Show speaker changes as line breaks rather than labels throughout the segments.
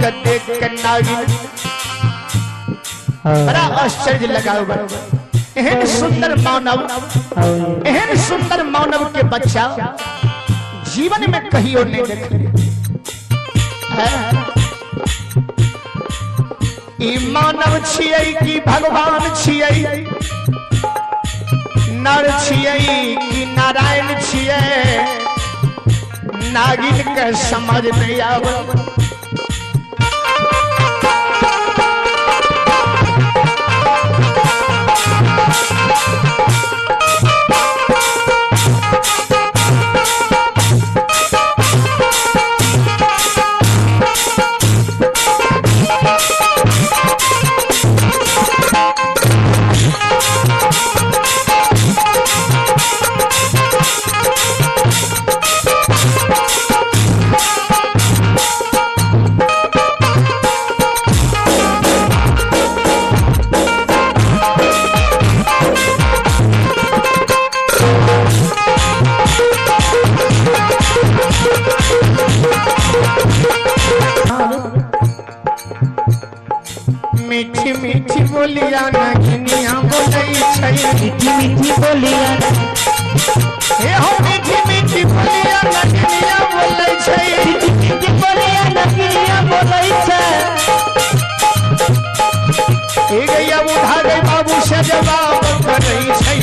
के देख के नागिन बड़ा आश्चर्य लगाओ। एहन सुंदर मानव के बच्चा जीवन में कहियो नहीं देखे। ई मानव छियै कि भगवान छियै, नर छियै कि नारायण छियै, नागिन के समझ नहीं आवे। मीठी मीठी बोलिया नगिनिया बोलै छै,
मीठी मीठी बोलिया
हे हो मीठी मीठी बोलिया नगिनिया बोलै छै,
मीठी मीठी बोलिया नगिनिया बोलै छै।
ए गैया उठा गई बाबू से जवाब करै छै।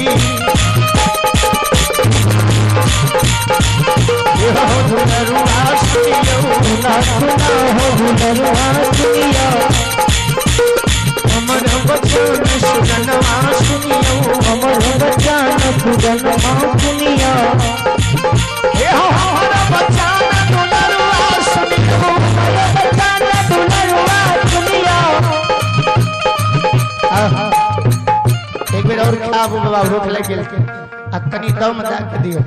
हे हो धुनरुआ सुनियो,
ना सुना हो धुनरुआ सुनियो,
हमर बचन सुगनमा सुनियो,
हमर बचन सुगनमा सुनियो।
हे हो हमर बचन धुनरुआ सुनियो,
हमर बचन धुनरुआ सुनियो।
एक बेर और खाबू बाबा, भूख लग गेल आ तनी दम दा के दियो।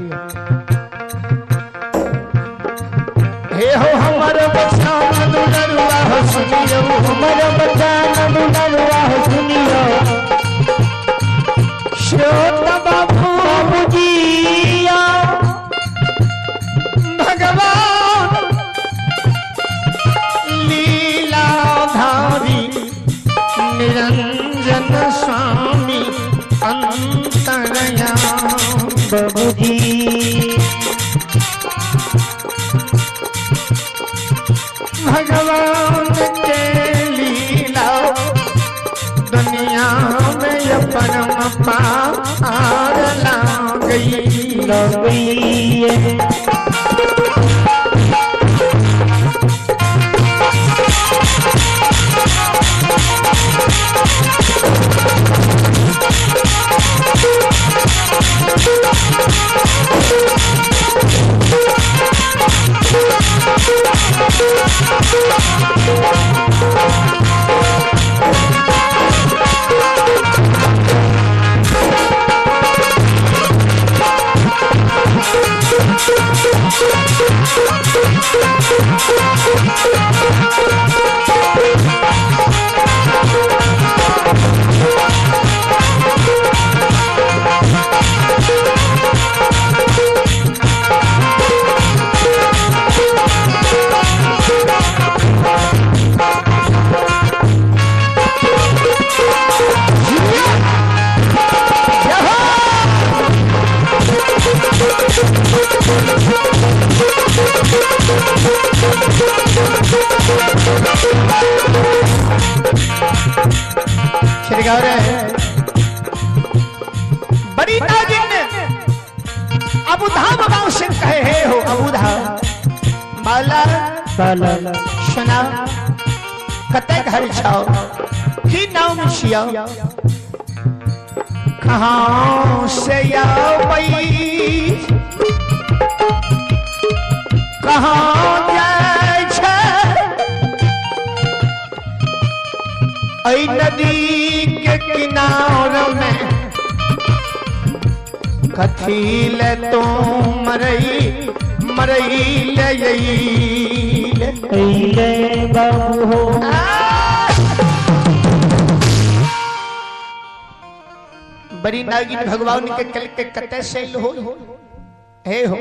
हे हो हमर बचन धुनरुआ सुनियो,
हमर बचन धुनरुआ सुनियो।
श्रोत
बाबूजिया
भगवान लीलाधारी निरंजन स्वामी अंतरयामी।
बाबूजी
भगवान के लीला दुनिया में ये परम पार ला गई। बड़ी नागिन अबुधा बाबा से कहे हे हो अबुधा माला सुना कते घर छाओ की नाम छिया कहाँ से आबई कहाँ जाय छै ऐ नदी के किनारे में कथी ले तो मरई मरई ले
बाबू हो
बड़ी नागिन भगवान के कल के कते से हो हे हो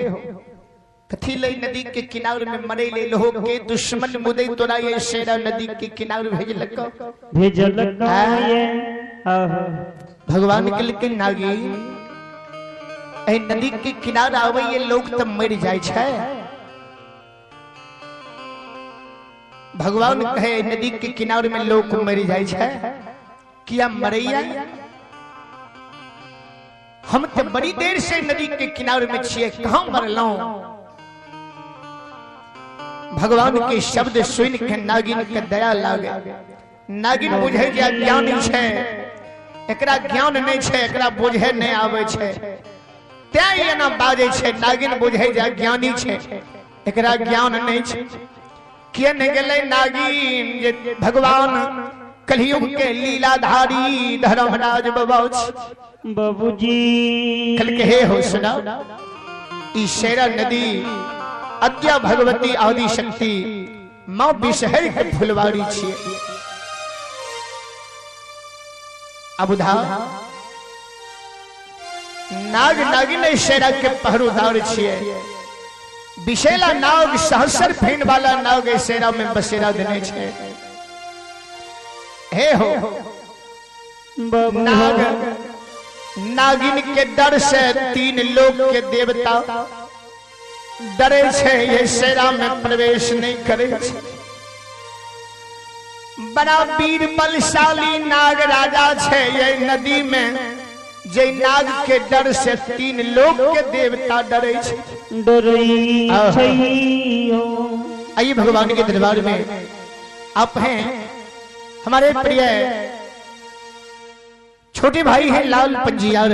कथी ले नदी के किनारे में मरे ले लोहो के दुश्मन मुदई तोरा ये शेरा नदी के किनारे भेजलक
ये
भगवान के लिखे नागी ए नदी के किनारे आवे ये लोग तब मर जाय छै। भगवान कहे नदी के किनारे में लोग मर जाय छै किया मरैया हम तो बड़ी देर से नदी के किनारे में छिए कहां मरलौ। भगवान के शब्द सुन के नागिन के दया लागे। नागिन बुझे जे ज्ञानी छै एकरा ज्ञान नहीं छै एकरा बुझे नहीं आवे छै तै एना बाजे छै। नागिन बुझे जे ज्ञानी छै एकरा ज्ञान नहीं छै किया नहीं गेलै नागिन जे भगवान कलयुग के लीलाधारी धर्मराज
बाबूजी
कल के हे हो सुना ई शेरा नदी अद्या भगवती आदि शक्ति मां विषहर के फुलवारी छिए। अबुधा नाग नागिन शेरा के पहरोदार छिए। विशेला नाग सहस्र फेन वाला नाग शेरा में बसेरा देने छे। हे हो नाग नागिन के डर से 3 लोक के देवता डरे छे ये शेरा में प्रवेश नहीं करे छे। बड़ा वीर बलशाली नाग राजा छे ये नदी में जे नाग के डर से 3 लोक के देवता डरे छे। आइए भगवान के दरबार में आप हैं हमारे प्रिय छोटे भाई हैं लाल पंजियार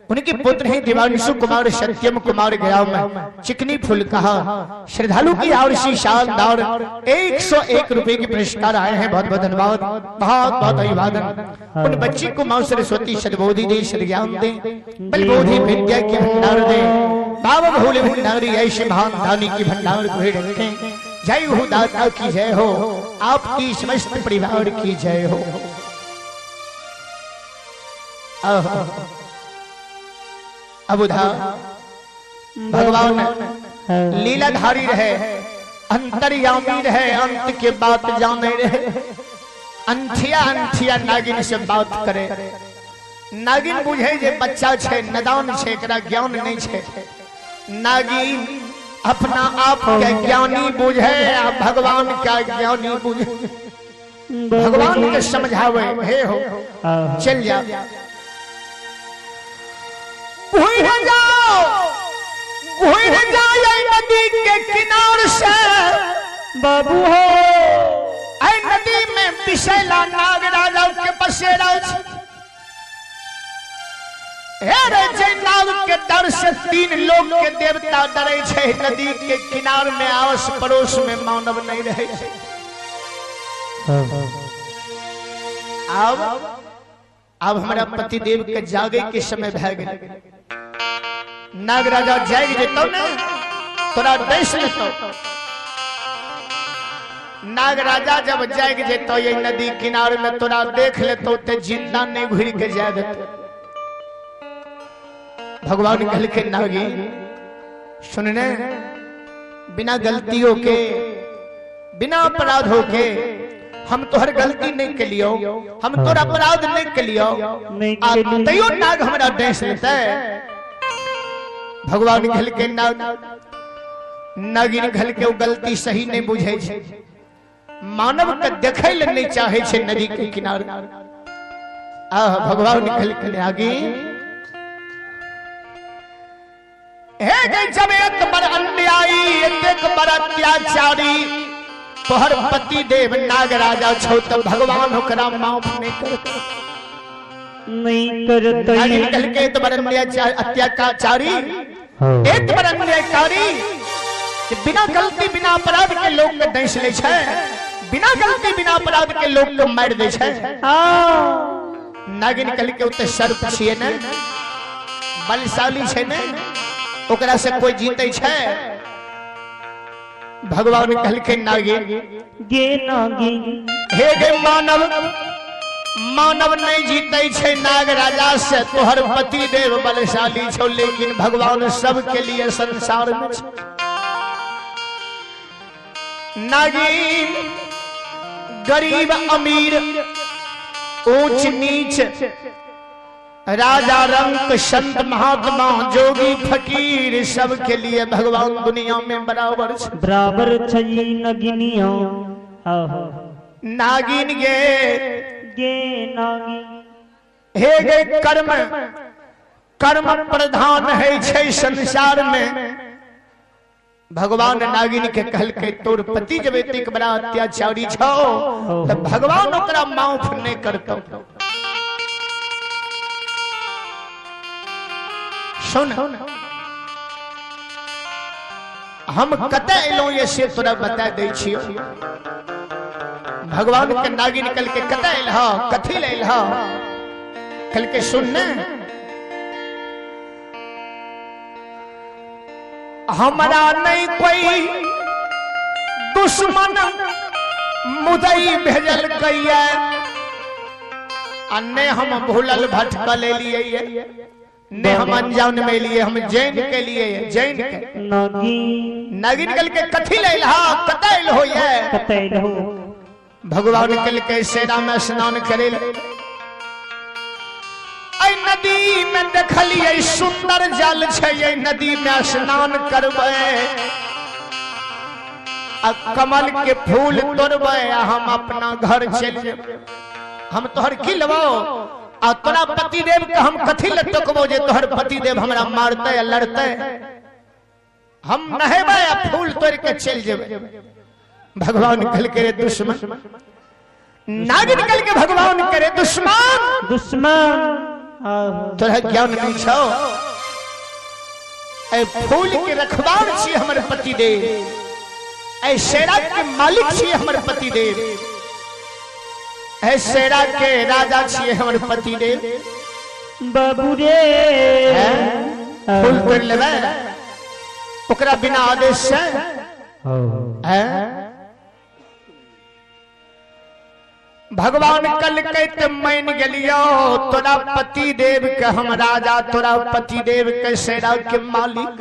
उनके पुत्र हैं दिवांशु कुमार सत्यम कुमार गया में चिकनी फूल कहा श्रद्धालु की आरसी शानदार 101 रुपए के पुरस्कार आए हैं। बहुत बहुत धन्यवाद बहुत बहुत अभिवादन। उन बच्ची को मां सरस्वती सद्बोधि दे सद्ज्ञान दे बलबोधि विद्या के भंडार दे बाबा भोले भंडारी ऐसे महान दानी की भंडार को रखें। जय हो दाता की जय हो आपकी समस्त परिवार की जय हो। अबुधा भगवान लीलाधारी रहे अंतर्यामी रहे अंत के बात जाने रहे। अंथिया अंथिया नागिन से बात करे। नागिन बुझे जे बच्चा छे नदान छे एकरा ज्ञान नहीं छे। नागिन अपना आप के ज्ञानी बुझे भगवान का ज्ञानी बुझे। भगवान के समझावे हे हो चल जा घुर जाओ नदी के किनारे से
बाबू हो
आई नदी में विशेला नाग राजा के बसेरा नाग के डर से 3 लोग के देवता डरे छे। नदी के किनारे में आस पड़ोस में मानव नहीं रहे। अब हमारा पति देव के जागे के समय भय गए। नाग राजा जाग जेतो ने तोरा देश में तो नाग राजा जब जाग जेतो ये नदी किनारे में तोरा देख ले तो ते जिंदा नहीं घुर के जाए देते। भगवान कह के नागी सुनने बिना गलतियों के बिना अपराधों के हम तोहर गलती नहीं के लियो हम तोरा अपराध नहीं के लियो तैयो नाग हमारा देश लेता है। भगवान घल के नागिन घल के गलती सही नहीं बुझे छे। मानव के देखे ले नहीं चाहे छे नदी के किनारे। भगवान घल के नागिन हे गई जब एक बार अन्यायी एक बार अत्याचारी तोहर पति देव नाग राजा छो तो भगवान ओकरा माफ नहीं करत कल के तो बरन अत्याचारी एक बरन अन्यायकारी कि बिना गलती बिना अपराध के लोग के दंश ले छे। बिना गलती बिना अपराध के लोग को मार दे छे। नागिन कल के उते सर्प छिए ने बलशाली छे ने ओकरा से कोई जीते छे। भगवान कल के नागिन
गे नागिन
हे गे मानव मानव नहीं जीते छे नाग राजा से। तोहर पति देव बलशाली छो लेकिन भगवान सबके लिए संसार में छे। नागिन गरीब अमीर ऊंच नीच राजा रंक संत महात्मा जोगी फकीर सबके लिए भगवान दुनिया में बराबर
छई नगिनिया
नागिन गे
नागिन
हे गे कर्म कर्म प्रधान है छे संसार में। भगवान नागिन के कहल के तोर पति जब एतिक बड़ा अत्याचारी छो तो भगवान ओकरा माफ नहीं करतो। सुन हम कते एलो ये से तोरा बता दे छियो। भगवान के नागिन कल के कते एलह कथी ले एलह कल के सुन ने हमारा नहीं कोई दुश्मन मुदई भेजल कहिए अन्ने हम भूलल भटकल लिए ने हम अनजान में लिए हम जैन के लिए जैन के नागिन कल के कथी ले लहा कतैल हो ये कतैल हो। भगवान कल के सेना में स्नान करे ऐ नदी में देखलिए सुंदर जल छे नदी में स्नान करबे आ कमल के फूल तोड़बे हम अपना घर चल जेबे। हम तोहर की लेबो आ तोरा पति देव के हम कथी ले टोकबो जे तोहर पति देव हमरा मारते या लड़ते। हम नहेबे आ फूल तोड़ के चल जेबे। भगवान कल के दुश्मन नागिन कल के भगवान करे दुश्मन तोरा ज्ञान नहीं छो ऐ फूल के रखवार छी हमर पति देव ऐ शेरा के मालिक छी हमर पति देव ऐ शेरा के राजा छी हमर पति देव।
बाबू रे
फूल तोड़ लेबे ओकरा बिना आदेश से भगवान कल कहते मान गेलियो तोरा पति देव के हम राजा तोरा पति देव के शेरा के मालिक।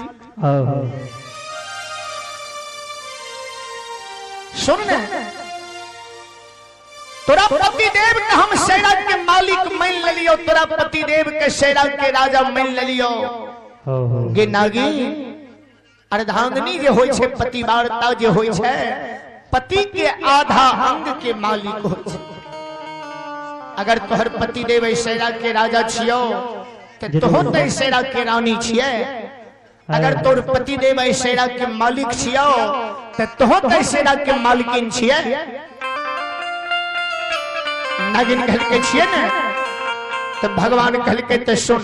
सुन ने तोरा पति देव के हम शेरा के मालिक मान लियो तोरा पति देव के शेरा के राजा मान लियो। गे नागिन अर्धांगिनी जे होय छे पतिवार्ता जे होय छे पति के आधा अंग के मालिक होय छे। अगर तोहर पति देव शेरा के राजा छियो तो तोहो तो शेरा के रानी छिए। अगर तोर पति देव शेरा के मालिक छियो तो तोहो तो शेरा के मालिकिन छिए। नागिन कहल के छिए ने तो भगवान कहल के तो सुन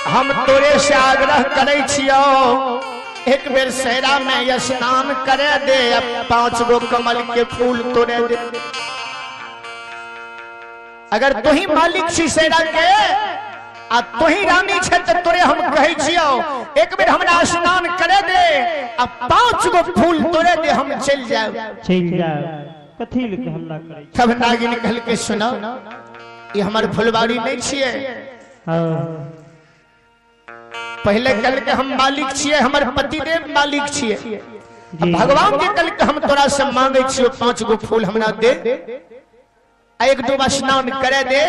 हम तोरे से आग्रह करे छियो एक बेर शेरा में स्नान करे दे 5 गो कमल के फूल तोड़े दे। अगर तू ही मालिक छी शेरा के आ तू ही रानी छे त तोरे हम कहै छियो एक बेर हमरा स्नान करे दे आ 5 गो फूल तोड़े दे हम चल जाओ
कथी लेके हमला करे।
तब नागिन कहल के सुनो ये हमर फुलवाड़ी नहीं छिए। पहले कल के हम मालिक छिए हमर पति देव मालिक छिए। भगवान के कल के हम तोरा से मांगे छियो 5 गो फूल हमरा दे 1-2 स्नान करे दे।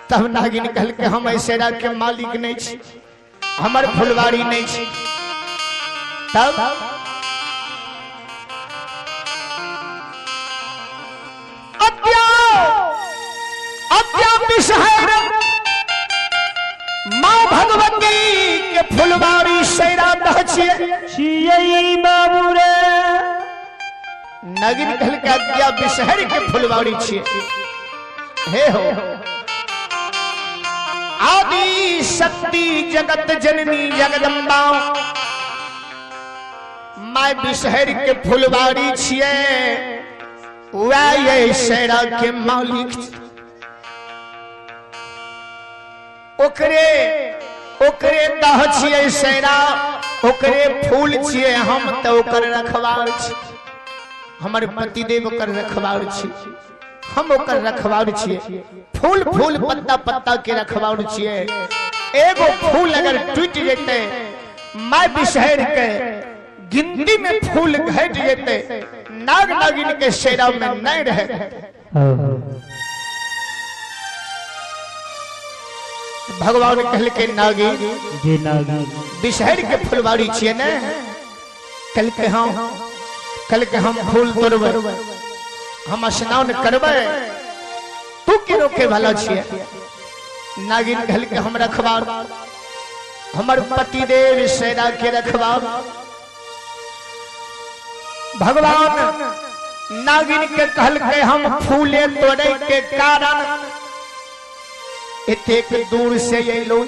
तब नागिन कहल के हम शेरा के मालिक नहीं छी हमर फुलवाड़ी नहीं छी। तब अत्या बिसहर माँ भगवती के फुलवाड़ी शेरा छिए बाबू रे। नागिन कहल के अद्या बिसहर के फुलवाड़ी छिए। हे हो आदि शक्ति जगत जननी जगदम्बा माय बिसहर के फुलवाड़ी छिए वह शेरा के मालिक। ओकरे ओकरे दह छिए शेरा ओकरे फूल छिए हम तो ओकर रखवार छी। हमर पति देव ओकर रखवार छी हम ओकर रखवार छिए। फूल फूल पत्ता पत्ता के रखवार छिए। एगो फूल अगर टूट जेते माय बिसहर के गिनती में फूल घट जेते नाग नागिन के सेरा में नहीं रहे। भगवान कहल के नागी बिषहर के फुलवारी छिए ने कल के हम फूल तोड़बे हम स्नान करबे तू के रोके वाला छिए। नागिन कहल के हम रखवार हमर पति देव सेना के रखवार। भगवान नागिन के कहल के हम फूले तोड़े के कारण इतने दूर से ये लो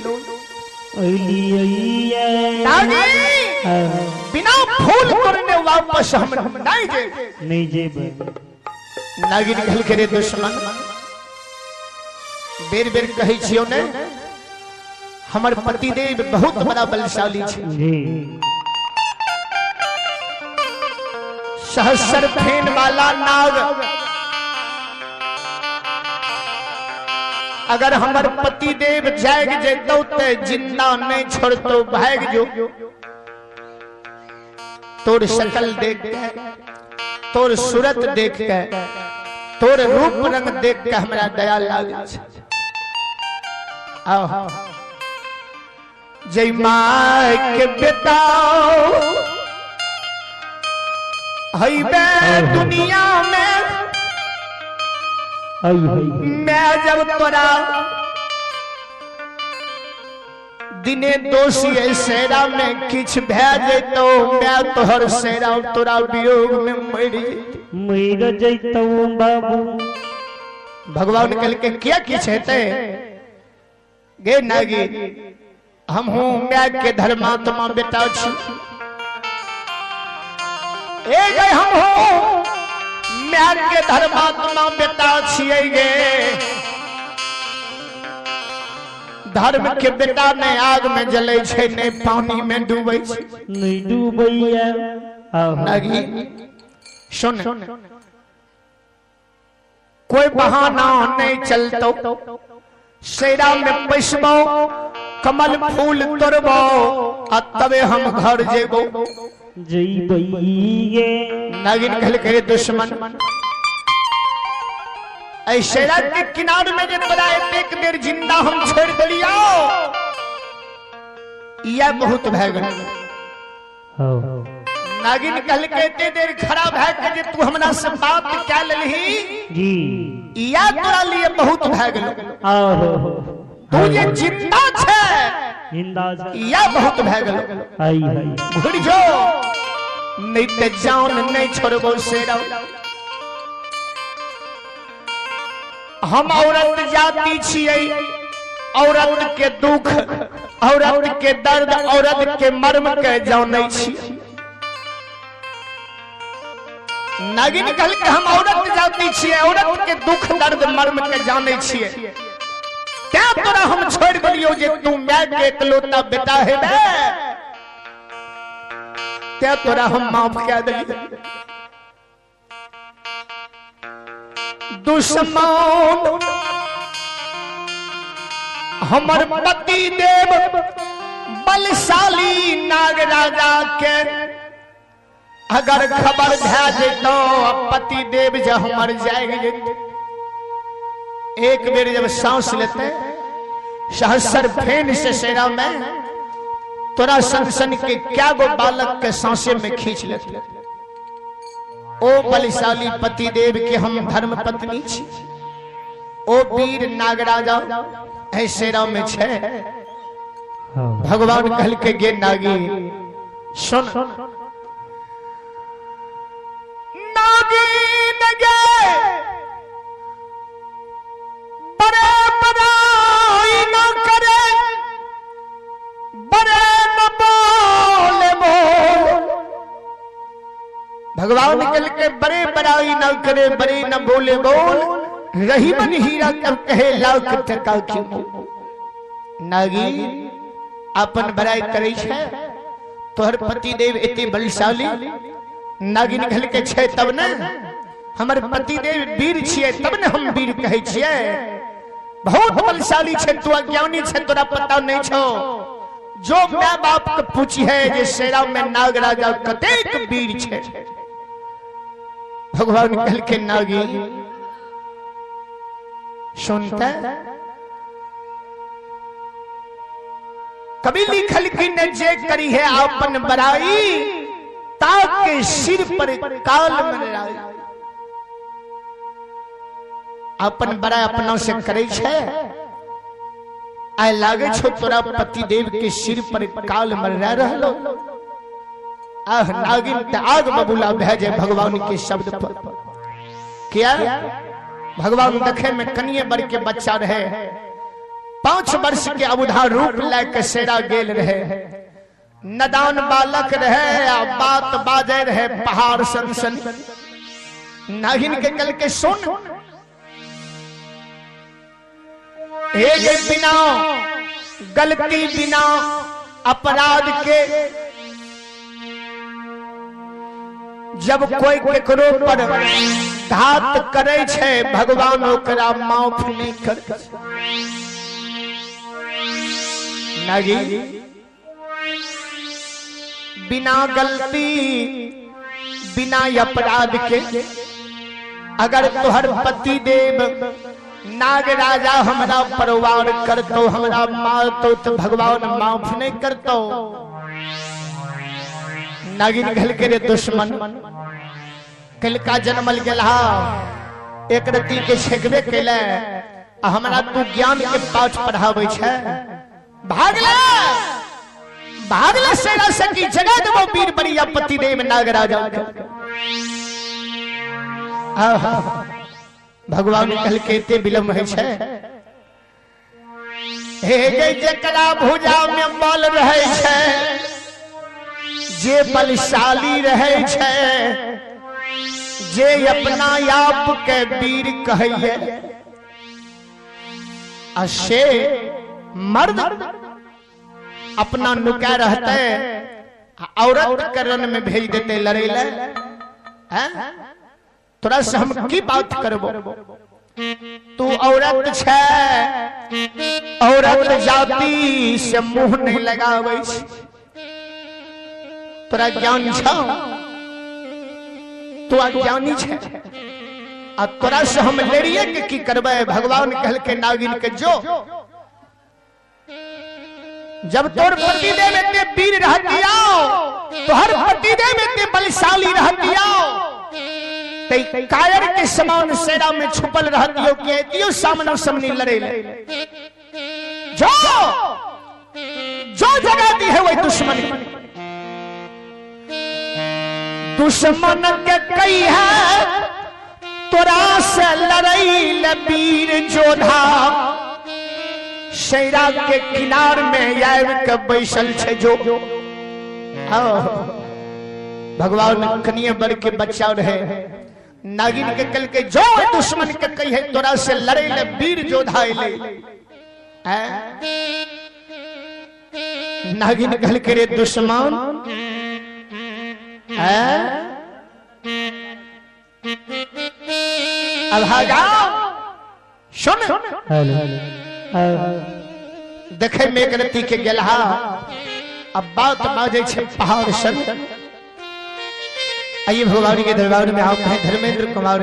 बिना फूल तोड़ने वापस हम नहीं जेबे। नागिन कहल के रे दुश्मन बेर बेर कही छियो ने हमर पति देव बहुत बड़ा बलशाली छे। सहस्र फेन वाला नाग अगर हमार पति देव जाग जेतो ते जिंदा नहीं छोड़तो भाग जो। तोर शकल देख के तोर सूरत देख के तोर रूप रंग देख के हमरा दया लागे छे। आओ जय माय के बेटा हई बे दुनिया में मैं जब तोरा दिने दोषी सेरा में किछ भे तो मैं तोहर सेरा तोरा वियोग में मर जैतो बाबू। भगवान कल के क्या किछ हेते गे नागी हम हूं मैं के धर्मात्मा बेटा छी ए गे हम हूं मैं के धर्मात्मा बेटा छिए गे। धर्म के बेटा ने आग में जले छे ने पानी में डूबे छे नहीं डूबैया। नागी सुन कोई बहाना नहीं चलतो सेरा में पैसबो कमल फूल तोड़बो आ तबे हम घर जेबो। नागिन कहल के दुश्मन ऐसे के किनारे में जे तोरा एक देर जिंदा हम छोड़ दिलियो यह बहुत भय गल। नागिन कहल के एते देर खड़ा भय के जे तू हमरा से बात क्या लेलही जी या तोरा लिए बहुत भय गल। तू जे जिंदा छे या बहुत भय गल। घुर जो नहीं ते जान नहीं छोड़बो सेरा। हम औरत जाति छिए औरत के दुख औरत के दर्द औरत के मर्म के जानै छी। नागिन कहल के हम औरत जाति छिए औरत के दुख दर्द मर्म के जानै छिए क्या तोरा हम छोड़ दिलियो जे तू मैं के इकलौता बेटा हेबे क्या तोरा हम माफ क्या दिलियो। दुश्मन हमर पति देव बलशाली नाग राजा के अगर खबर भे जेतो पति देव जब हमर जाग जेते एक बेर जब सांस लेते सहस्र फेन से सेरा में तोरा सन के क्या गो बालक के सांसे में खींच लेते। ओ बलशाली पति देव के हम धर्म पत्नी छी ओ वीर नागराजा ऐसे राम में छे। भगवान कहल के गे नागी सुन नागी नगे बड़े बड़ाई न करे बड़े न बोले बोल। भगवान कहल के बड़े बड़ाई न करे बड़े न बोले बोल रही मन हीरा कर कहे लाख टका क्यों। नागी अपन बड़ाई करे छे तोहर पति देव एते बलशाली नागिन कहल के छे तब ने हमर पति देव वीर छिए तब ने हम वीर कहे छिए। बहुत बलशाली छे तू अज्ञानी छे तोरा पता नहीं छो। जो माँ बाप के पूछी है जे शेरा में नाग राजा कतेक वीर छे। भगवान कल के नागी सुनता कभी लिखल की न जे करी है आपन बड़ाई ताके सिर पर काल मंडराई। अपन बड़ा अपनों से करे छे आय लागे छो तोरा पति देव के सिर पर काल मंडरा रहलो। आह नागिन त आग बबूला भेजे भगवान के शब्द पर। क्या भगवान देखे में कनिए बर के बच्चा रहे 5 वर्ष के अबुधा रूप लेके शेरा गेल रहे। नदान बालक रहे बात बाजे रहे पहाड़ सन। नागिन के कल के सुन एक बिना गलती बिना अपराध के जब कोई केकरो पर घात करे छे भगवान ओकरा माफ नहीं कर। नागी बिना गलती बिना अपराध के अगर तोहर पति देव नाग राजा हमारा परिवार करतो हमारा मारतो तो भगवान माफ नहीं करतो। नागिन घल के रे दुश्मन कल का जन्मल गेला एक रति के छेकबे कैले हमरा तू ज्ञान के पाठ पढ़ावे छे। भागला सेना से की जगह देवो वीर बड़िया पति देव नाग राजा भगवान कल के विलम्ब है छे। हे जकरा भुजा में बल रहे छे जे बलशाली रहे छे जे अपना आप के वीर कहे अशे मर्द अपना नुका रहते औरत करण में भेज देते लड़ेले। तोरा से हम की बात करबो तू औरत छे औरत जाति से मुंह नहीं लगावे छी। तोरा ज्ञान छौ तू अज्ञानी छे आ तोरा से हम लड़िए के की करबे। भगवान कहल के नागिन के जो जब तोर पति देव इतने वीर रहतिया तोहर पति देव इतने बलशाली रहतिया कायर के समान सेरा में छुपल रहतियो के दियो सामने सामने लड़े ले। जो जगह दी है वही दुश्मन के कई है तोरा से लड़ई वीर जोधा शेरा के किनार में आब के बैसल छे। जो भगवान कनिए बर के बच्चा रहे नागिन के कल के जो दुश्मन के कही है तोरा से लड़े ले वीर जोधा ले। नागिन कल के रे दुश्मन सुन देखे में रति के गेलहा अब बात बाजे छे पहाड़ सन। आइए भगवान के दरबार में आप हैं धर्मेंद्र कुमार।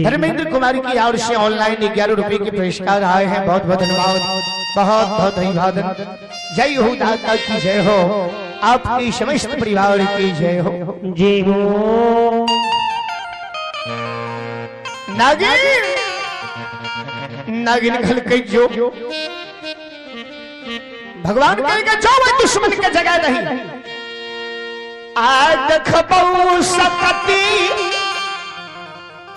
धर्मेंद्र कुमार की ओर से ऑनलाइन 11 रुपए के पुरस्कार आए हैं। बहुत बहुत धन्यवाद बहुत बहुत अभिवादन। जय हो दाता की जय हो आपकी समस्त परिवार की जय हो।
जय हो
नागिन नागिन घल के जो भगवान कहेगा जो वह दुश्मन के जगह नहीं आज खबऊ सकती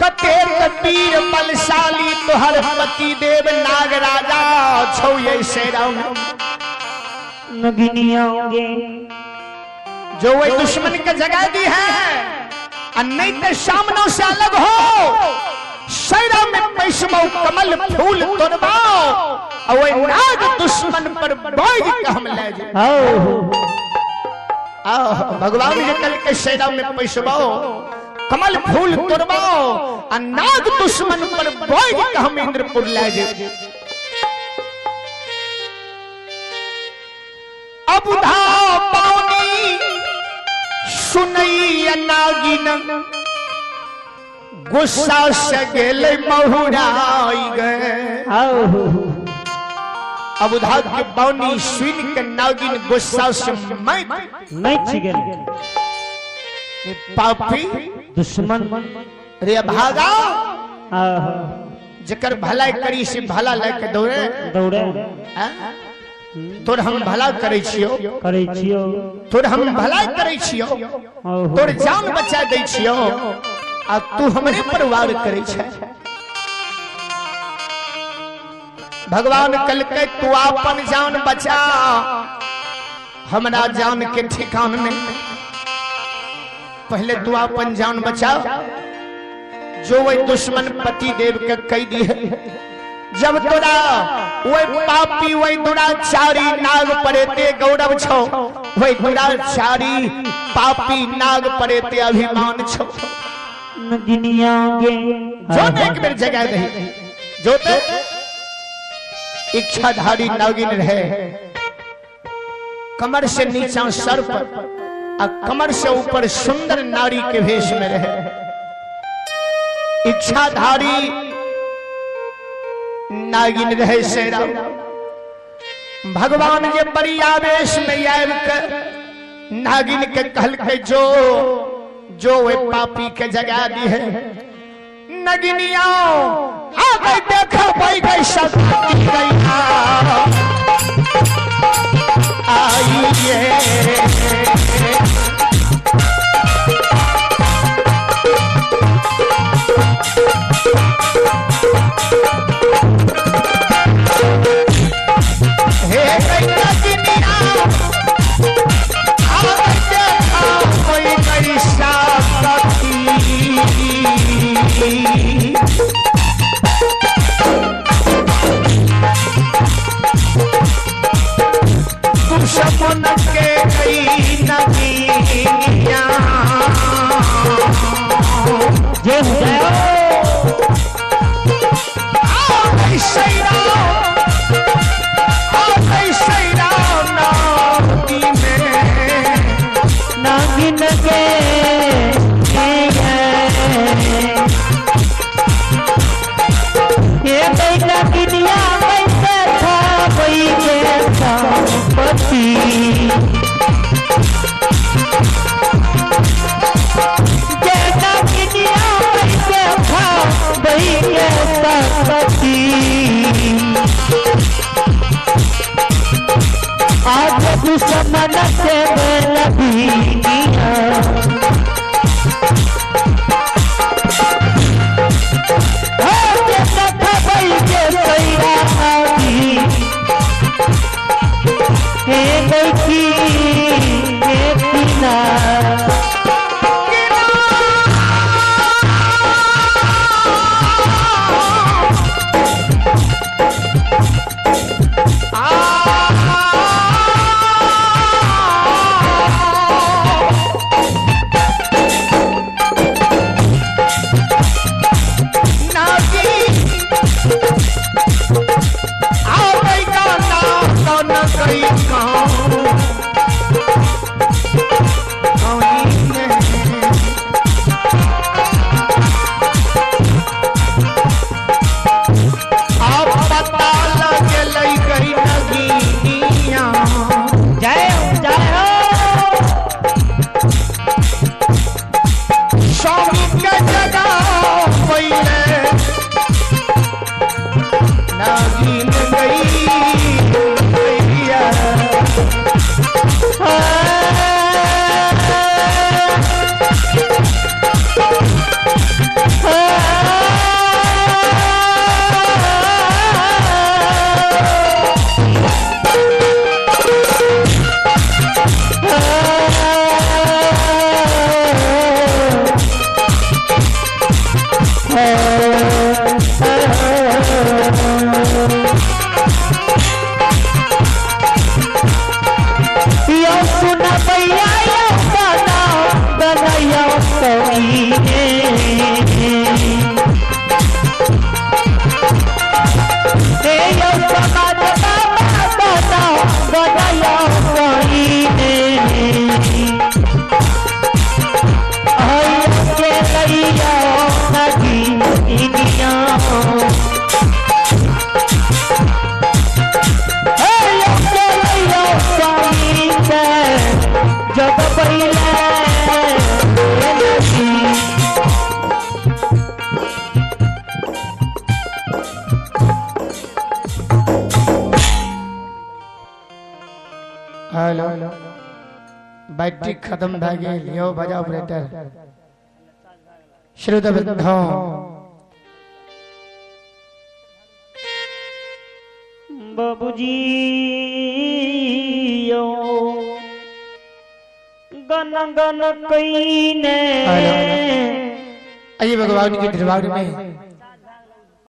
कतेक वीर बलशाली तोहर पति देव नाग राजा छौ ये शेरा
नगिनियाओगे
जो वही दुश्मन के जगह दी है और नहीं तो सामनों से अलग हो शेरा में पैसबो कमल फूल तोड़बाओ और वही नाग दुश्मन पर बोझ के हम ले जाए। भगवान के कल के शेरा में पैसबो कमल फूल तोड़बाओ और नाग दुश्मन पर बोझ के हम इंद्रपुर ले जाए। अब धा पानी सुनई नागिन गुस्सा से गेले महुराई गए। अब उधार के बानी सुन के नागिन गुस्सा से
मच गए।
पापी
दुश्मन
रे भागा जकर भलाई करी से भला लेके दौड़े
दौड़े
तोर हम भला करे छियो तोर हम भला करे छियो तोर जान बचा दे छियो आ तू हमरे परिवार करे छै। भगवान कल के तू अपन जान बचा हमरा जान के ठिकान नहीं। पहले तू अपन जान बचा जो वही दुश्मन पति देव के कैदी है। जब तोरा वही पापी वही दुराचारी नाग परेते गौरव छो वही दुराचारी पापी नाग परेते अभिमान छो।
दुनिया के
जो एक बेर जगह रही जो ते इच्छाधारी नागिन रहे कमर से नीचा सर पर और कमर से ऊपर सुंदर नारी के भेष में रहे। इच्छाधारी नागिन रहे शेरा। भगवान के बड़ी आवेश में आयल कर नागिन के कहल के जो वे पापी के जगा दी है। नगिनिया आ गई देखो भाई गई सब गई आइए हे नगिनिया आ गई देखो कोई गई साथी। दुश्मन के गई नगिनिया
जय जय नागिन के ये बेटा किनिया वैसे था वही कैसा पति। बेटा किनिया वैसे था वही कैसा पति। आज दुश्मन से लबीनिया भाई के सैरा आदि हे देखी हे पीना
हेलो बैटरी खत्म भ गेल यो बजा ऑपरेटर श्रोता बंधु
बाबूजी यो गन गन कईने
आइए भगवान के दरबार में